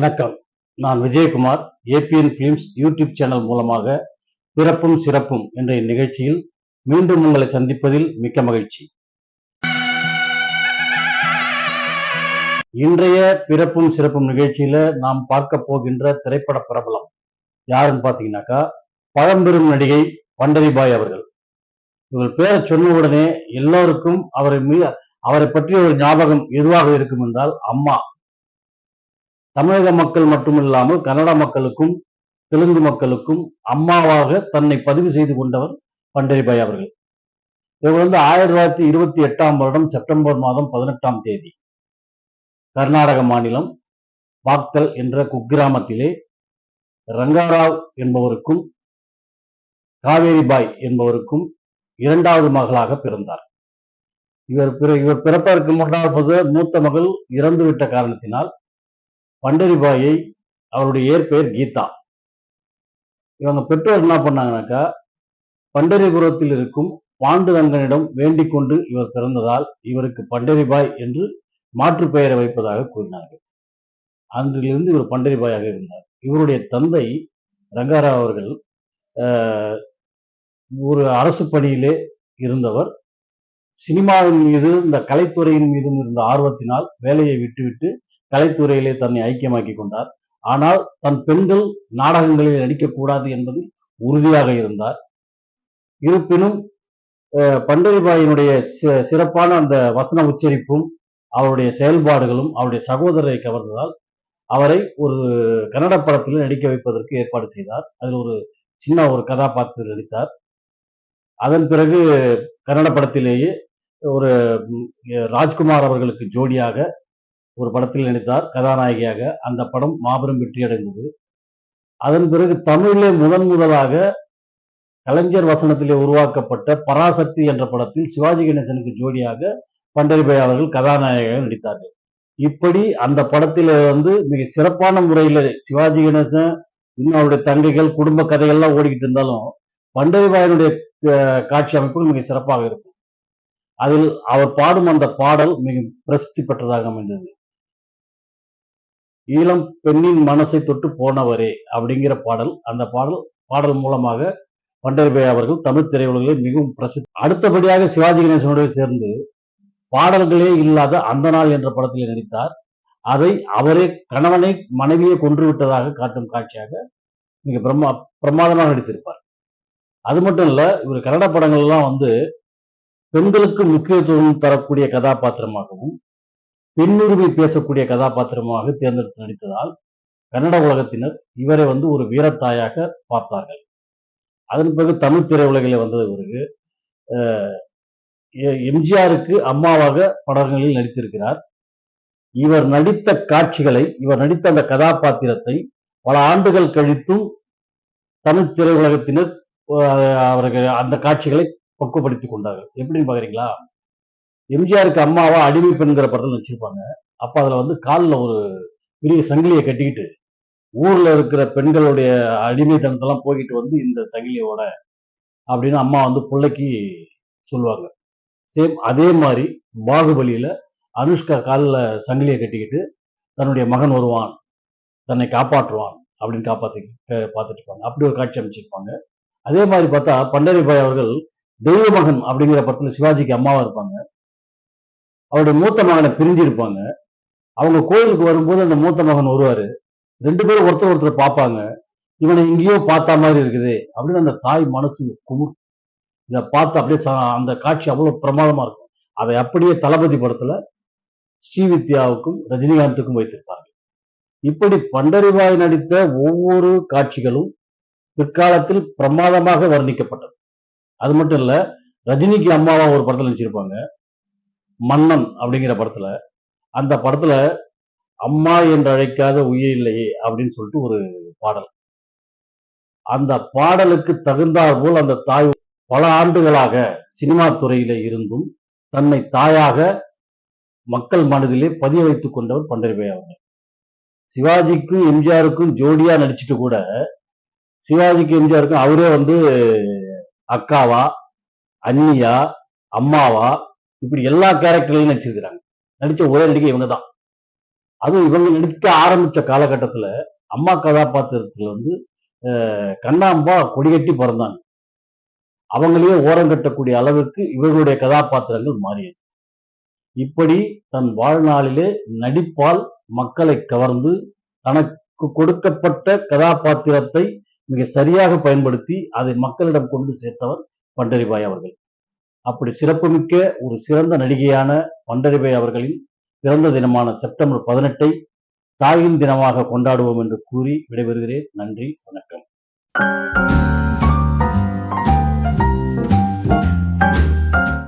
வணக்கம். நான் Vijayakumar. ABN films YouTube channel மூலமாக பிறப்பும் சிறப்பும் என்ற இந்நிகழ்ச்சியில் மீண்டும் உங்களை சந்திப்பதில் மிக்க மகிழ்ச்சி. இன்றைய பிறப்பும் சிறப்பும் நிகழ்ச்சியில நாம் பார்க்க போகின்ற திரைப்பட பிரபலம் யாருன்னு பாத்தீங்கன்னாக்கா, பழம்பெரும் நடிகை பண்டரிபாய் அவர்கள். இவர் பேரை சொன்ன உடனே எல்லோருக்கும் அவரை பற்றிய ஒரு ஞாபகம் எதுவாக இருக்கும் என்றால் அம்மா. தமிழக மக்கள் மட்டுமில்லாமல் கன்னட மக்களுக்கும் தெலுங்கு மக்களுக்கும் அம்மாவாக தன்னை பதிவு செய்து கொண்டவர் பண்டரிபாய் அவர்கள். இவர் 1928 செப்டம்பர் மாதம் 18ஆம் தேதி கர்நாடக மாநிலம் பாக்தல் என்ற குக்கிராமத்திலே ரங்காராவ் என்பவருக்கும் காவேரிபாய் என்பவருக்கும் இரண்டாவது மகளாக பிறந்தார். இவர் பிறப்பதற்கு முன்னாள் மூத்த மகள் இறந்துவிட்ட காரணத்தினால் பண்டரிபாயை அவருடைய இயற்பெயர் கீதா. இவங்க பெற்றோர் என்ன பண்ணாங்கன்னாக்கா, பண்டரிபுரத்தில் இருக்கும் பாண்டுரங்கனிடம் வேண்டிக் கொண்டு இவர் பிறந்ததால் இவருக்கு பண்டரிபாய் என்று மாற்று பெயரை வைப்பதாக கூறினார்கள். அன்றிலிருந்து இவர் பண்டரிபாயாக இருந்தார். இவருடைய தந்தை ரங்காராவ் அவர்கள் ஒரு அரசு பணியிலே இருந்தவர். சினிமாவின் மீது இந்த கலைத்துறையின் மீதும் இருந்த ஆர்வத்தினால் வேலையை விட்டுவிட்டு கலைத்துறையிலே தன்னை ஐக்கியமாக்கி கொண்டார். ஆனால் தன் பெண்கள் நாடகங்களில் நடிக்கக்கூடாது என்பதில் உறுதியாக இருந்தார். இருப்பினும் பண்டரிபாயினுடைய சிறப்பான அந்த வசன உச்சரிப்பும் அவருடைய செயல்பாடுகளும் அவருடைய சகோதரரை கவர்ந்ததால் அவரை ஒரு கன்னட படத்தில் நடிக்க வைப்பதற்கு ஏற்பாடு செய்தார். அதில் ஒரு சின்ன ஒரு கதாபாத்திரத்தில் நடித்தார். அதன் பிறகு கன்னட படத்திலேயே ஒரு ராஜ்குமார் அவர்களுக்கு ஜோடியாக ஒரு படத்தில் நடித்தார் கதாநாயகியாக. அந்த படம் மாபெரும் வெற்றி அடைந்தது. அதன் பிறகு தமிழிலே முதலாக கலைஞர் வசனத்திலே உருவாக்கப்பட்ட பராசக்தி என்ற படத்தில் சிவாஜி கணேசனுக்கு ஜோடியாக பண்டரிபாய் அவர்கள் கதாநாயகியாக நடித்தார்கள். இப்படி அந்த படத்தில மிக சிறப்பான முறையில் சிவாஜி கணேசன் இன்னும் அவருடைய தங்கைகள் குடும்ப கதைகள்லாம் ஓடிக்கிட்டு இருந்தாலும் பண்டரிபாயனுடைய காட்சி அமைப்பு மிக சிறப்பாக இருக்கும். அதில் அவர் பாடும் அந்த பாடல் மிக பிரசித்தி பெற்றதாக அமைந்தது. ஈழம் பெண்ணின் மனசை தொட்டு போனவரே அப்படிங்கிற பாடல். அந்த பாடல் மூலமாக பண்டரிபாய் அவர்கள் தமிழ் திரையுலகில் மிகவும் பிரசித்தி. அடுத்தபடியாக சிவாஜி கணேசனோடு சேர்ந்து பாடல்களே இல்லாத அந்த நாள் என்ற படத்தில் நடித்தார். அதை அவரே கணவனை மனைவியை கொன்று விட்டதாக காட்டும் காட்சியாக மிக பிரமாதமாக நடித்திருப்பார். அது மட்டும் இல்ல, இவர் கன்னட படங்கள் எல்லாம் பெண்களுக்கு முக்கியத்துவம் தரக்கூடிய கதாபாத்திரமாகவும் பெண்ணுரிமை பேசக்கூடிய கதாபாத்திரமாக தேர்ந்தெடுத்து நடித்ததால் கன்னட உலகத்தினர் இவரை ஒரு வீரத்தாயாக பார்த்தார்கள். அதன் பிறகு தமிழ் திரையுலகில் வந்தது பிறகு எம்ஜிஆருக்கு அம்மாவாக படங்களில் நடித்திருக்கிறார். இவர் நடித்த காட்சிகளை, இவர் நடித்த அந்த கதாபாத்திரத்தை பல ஆண்டுகள் கழித்தும் தமிழ் திரையுலகத்தினர் அவர்கள் அந்த காட்சிகளை பக்குவப்படுத்திக் கொண்டார்கள். எப்படின்னு பாக்குறீங்களா? எம்ஜிஆருக்கு அம்மாவா அடிமை பெண்கிற படத்தில் வச்சிருப்பாங்க. அப்ப அதுல காலில் ஒரு பெரிய சங்கிலியை கட்டிக்கிட்டு ஊர்ல இருக்கிற பெண்களுடைய அடிமைத்தனத்தெல்லாம் போய்கிட்டு இந்த சங்கிலியோட அப்படின்னு அம்மா பிள்ளைக்கு சொல்லுவாங்க. சேம் அதே மாதிரி பாகுபலியில அனுஷ்கா காலில் சங்கிலியை கட்டிக்கிட்டு தன்னுடைய மகன் வருவான், தன்னை காப்பாற்றுவான் அப்படின்னு பார்த்துட்டு இருப்பாங்க. அப்படி ஒரு காட்சி அமைச்சிருப்பாங்க. அதே மாதிரி பார்த்தா பண்டரிபாய் அவர்கள் தெய்வ மகன் அப்படிங்கிற படத்துல சிவாஜிக்கு அம்மாவா இருப்பாங்க. அவருடைய மூத்த மகனை பிரிஞ்சிருப்பாங்க. அவங்க கோயிலுக்கு வரும்போது அந்த மூத்த மகன் வருவாரு. ரெண்டு பேரும் ஒருத்தர் பார்ப்பாங்க. இவனை எங்கேயோ பார்த்த மாதிரி இருக்குது அப்படின்னு அந்த தாய் மனசு இதை பார்த்து அப்படியே அந்த காட்சி அவ்வளவு பிரமாதமா இருக்கும். அதை அப்படியே தளபதி படத்துல ஸ்ரீவித்யாவுக்கும் ரஜினிகாந்துக்கும் வைத்திருப்பார்கள். இப்படி பண்டரிபாய் நடித்த ஒவ்வொரு காட்சிகளும் பிற்காலத்தில் பிரமாதமாக வர்ணிக்கப்பட்டது. அது மட்டும் இல்ல, ரஜினிக்கு அம்மாவா ஒரு படத்துல நடிச்சிருப்பாங்க, மன்னன் அப்படிங்கிற படத்துல. அந்த படத்துல அம்மா என்று அழைக்காத உயிர் இல்லையே அப்படின்னு சொல்லிட்டு ஒரு பாடல். அந்த பாடலுக்கு தகுந்தாற் போல் அந்த தாய் பல ஆண்டுகளாக சினிமா துறையில இருந்தும் தன்னை தாயாக மக்கள் மனதிலே பதிய வைத்துக் கொண்டவர் பண்டரிபாய் அவர்கள். சிவாஜிக்கும் எம்ஜிஆருக்கும் ஜோடியா நடிச்சுட்டு கூட சிவாஜிக்கு எம்ஜிஆருக்கும் அவரே அக்காவா, அண்ணியா, அம்மாவா, இப்படி எல்லா கேரக்டர்லையும் நடிச்சிருக்கிறாங்க. நடிச்ச ஒரே நடிகை இவங்க தான். அதுவும் இவங்க நடிக்க ஆரம்பிச்ச காலகட்டத்துல அம்மா கதாபாத்திரத்துல வந்து கண்ணாம்பா கொடிகட்டி பிறந்தாங்க. அவங்களையே ஓரங்கட்டக்கூடிய அளவுக்கு இவர்களுடைய கதாபாத்திரங்கள் மாறியது. இப்படி தன் வாழ்நாளிலே நடிப்பால் மக்களை கவர்ந்து தனக்கு கொடுக்கப்பட்ட கதாபாத்திரத்தை மிக சரியாக பயன்படுத்தி அதை மக்களிடம் கொண்டு சேர்த்தவர் பண்டரிபாய் அவர்கள். அப்படி சிறப்புமிக்க ஒரு சிறந்த நடிகையான பண்டரிபாய் அவர்களின் பிறந்த தினமான செப்டம்பர் 18 தாயின் தினமாக கொண்டாடுவோம் என்று கூறி விடைபெறுகிறேன். நன்றி, வணக்கம்.